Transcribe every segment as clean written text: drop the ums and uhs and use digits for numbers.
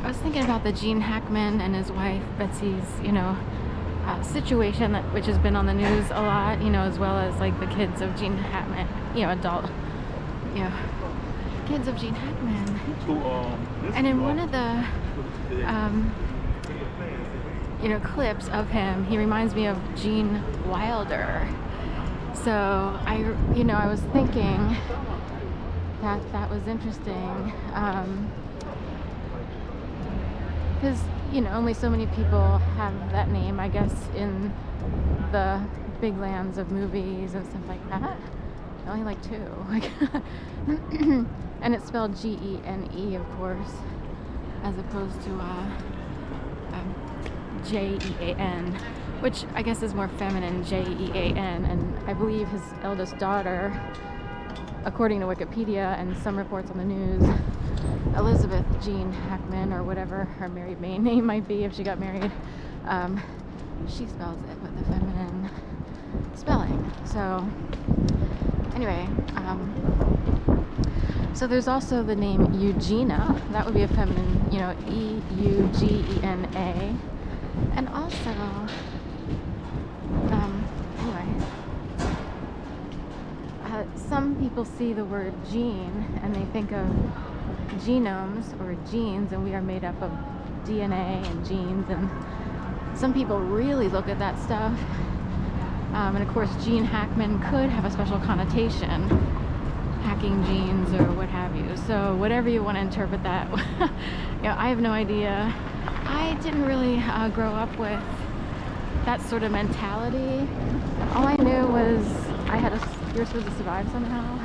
I was thinking about the Gene Hackman and his wife Betsy's, situation which has been on the news a lot, as well as like the kids of Gene Hackman, adult, kids of Gene Hackman. And in one of the, clips of him, he reminds me of Gene Wilder. So I was thinking that was interesting. Because only so many people have that name, I guess, in the big lands of movies and stuff like that. Only like two. And it's spelled Gene, of course, as opposed to Jean, which I guess is more feminine, Jean. And I believe his eldest daughter, according to Wikipedia and some reports on the news, Elizabeth Jean Hackman, or whatever her married maiden name might be if she got married, she spells it with a feminine spelling. So anyway, so there's also the name Eugenia. That would be a feminine, Eugena. And also, some people see the word gene and they think of genomes or genes, and we are made up of DNA and genes, and some people really look at that stuff, and of course Gene Hackman could have a special connotation, hacking genes or what have you. So whatever you want to interpret that, I have no idea. I didn't really grow up with that sort of mentality. All I knew was you're supposed to survive somehow.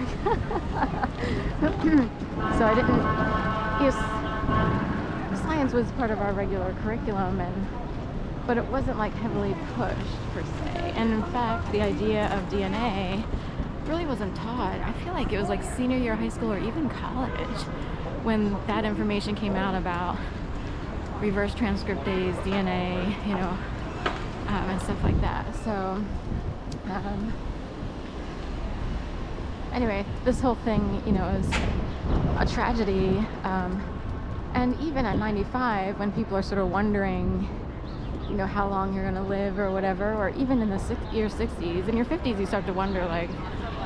So I didn't, science was part of our regular curriculum, but it wasn't like heavily pushed per se. And in fact, the idea of DNA really wasn't taught. I feel like it was like senior year of high school or even college when that information came out about reverse transcriptase DNA, and stuff like that. So anyway, this whole thing, is a tragedy. And even at 95, when people are sort of wondering, how long you're going to live or whatever, or even in the your 60s, in your 50s, you start to wonder, like,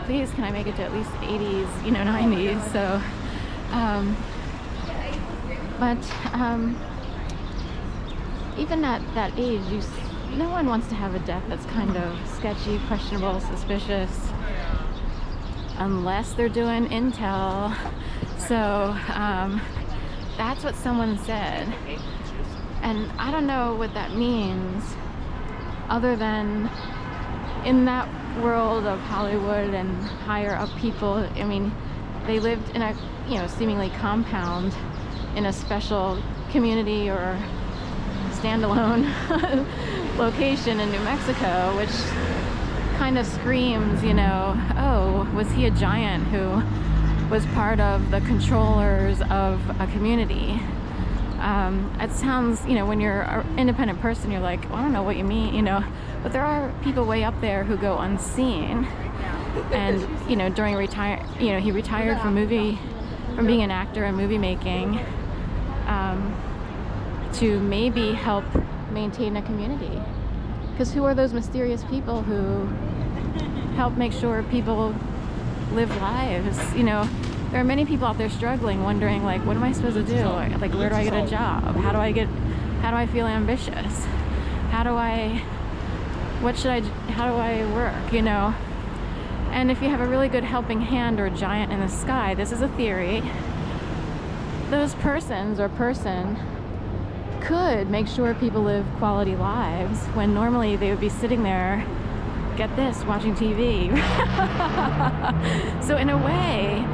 please, can I make it to at least 80s, 90s? So, even at that age, no one wants to have a death that's kind of sketchy, questionable, suspicious, unless they're doing intel. So that's what someone said, and I don't know what that means, other than in that world of Hollywood and higher up people, I mean, they lived in a seemingly compound in a special community or standalone location in New Mexico, which kind of screams, oh, was he a giant who was part of the controllers of a community? It sounds, when you're an independent person, you're like, well, I don't know what you mean, but there are people way up there who go unseen. And, during he retired from being an actor and movie making, to maybe help maintain a community. Because who are those mysterious people who help make sure people live lives? There are many people out there struggling, wondering, like, what am I supposed to do? Like, where do I get a job? How do I feel ambitious? How do I work, And if you have a really good helping hand or giant in the sky, this is a theory, those persons or person could make sure people live quality lives when normally they would be sitting there, get this, watching TV. So in a way,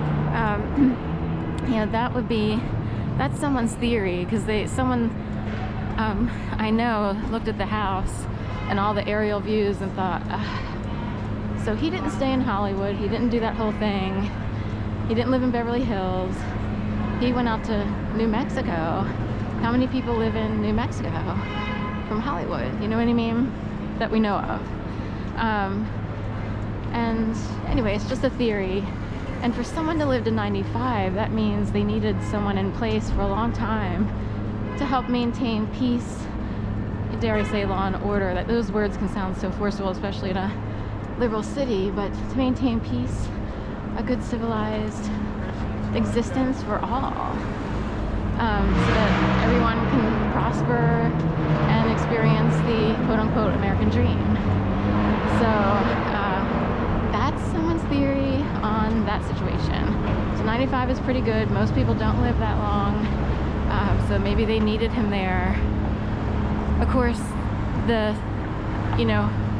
that's someone's theory, because someone I know looked at the house and all the aerial views and thought, so he didn't stay in Hollywood, he didn't do that whole thing, he didn't live in Beverly Hills, he went out to New Mexico. How many people live in New Mexico from Hollywood? You know what I mean? That we know of. And anyway, it's just a theory. And for someone to live to 95, that means they needed someone in place for a long time to help maintain peace, dare I say law and order. That those words can sound so forceful, especially in a liberal city, but to maintain peace, a good civilized existence for all, so that everyone can prosper and experience the quote-unquote American dream. So that's someone's theory on that situation. So 95 is pretty good. Most people don't live that long, so maybe they needed him there. Of course, the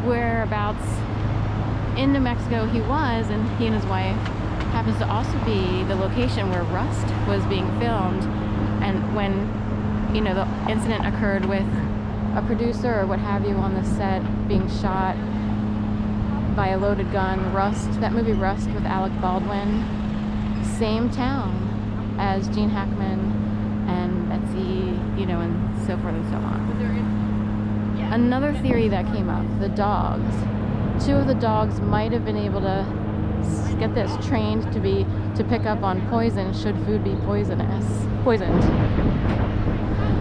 whereabouts in New Mexico he was, and he and his wife, happens to also be the location where Rust was being filmed. And when the incident occurred with a producer or what have you on the set being shot by a loaded gun, Rust, that movie Rust with Alec Baldwin, same town as Gene Hackman and Betsy, and so forth and so on. Another theory that came up, the dogs. 2 of the dogs might have been able to, get this, trained to pick up on poison should food be poisoned.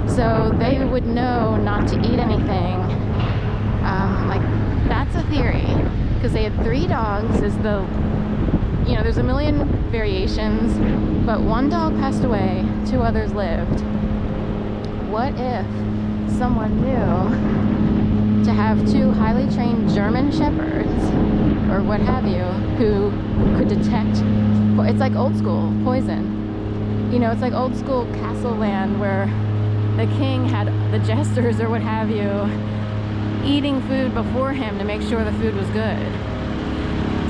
So they would know not to eat anything. That's a theory, because they had 3 dogs. There's a million variations, but 1 dog passed away, 2 others lived. What if someone knew to have 2 highly trained German shepherds or what have you who could detect, it's like old school poison. It's like old school castle land where the king had the jesters or what have you eating food before him to make sure the food was good.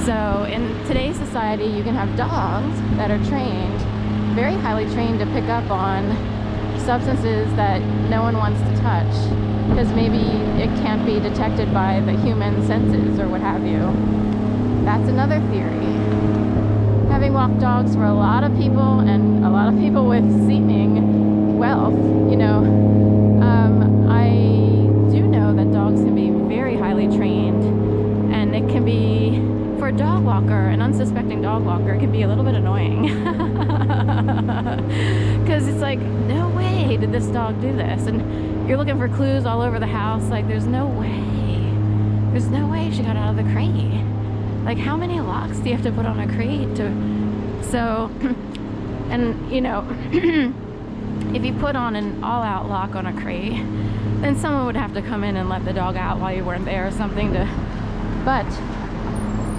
So in today's society, you can have dogs that are trained, very highly trained, to pick up on substances that no one wants to touch, because maybe it can't be detected by the human senses or what have you. That's another theory. Having walked dogs for a lot of people, and a lot of people with seeming wealth, I do know that dogs can be very highly trained, and it can be, for a dog walker, an unsuspecting dog walker, it can be a little bit annoying. Because it's like, no way did this dog do this, and you're looking for clues all over the house. Like, there's no way she got out of the crate. Like, how many locks do you have to put on a crate and if you put on an all-out lock on a crate, then someone would have to come in and let the dog out while you weren't there or something but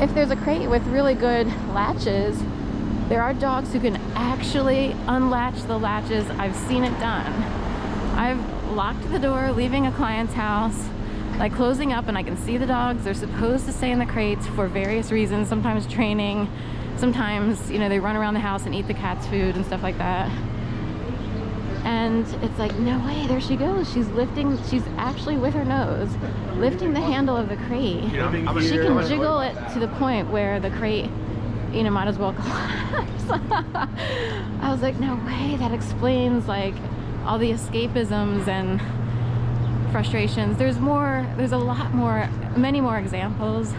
if there's a crate with really good latches, there are dogs who can actually unlatch the latches. I've seen it done. I've locked the door leaving a client's house, like closing up, and I can see the dogs. They're supposed to stay in the crates for various reasons, sometimes training, sometimes they run around the house and eat the cat's food and stuff like that. And it's like, no way, there she goes. She's actually with her nose lifting the handle of the crate. She can jiggle it to the point where the crate might as well collapse. I was like, no way, that explains like all the escapisms and frustrations. There's a lot more, many more examples.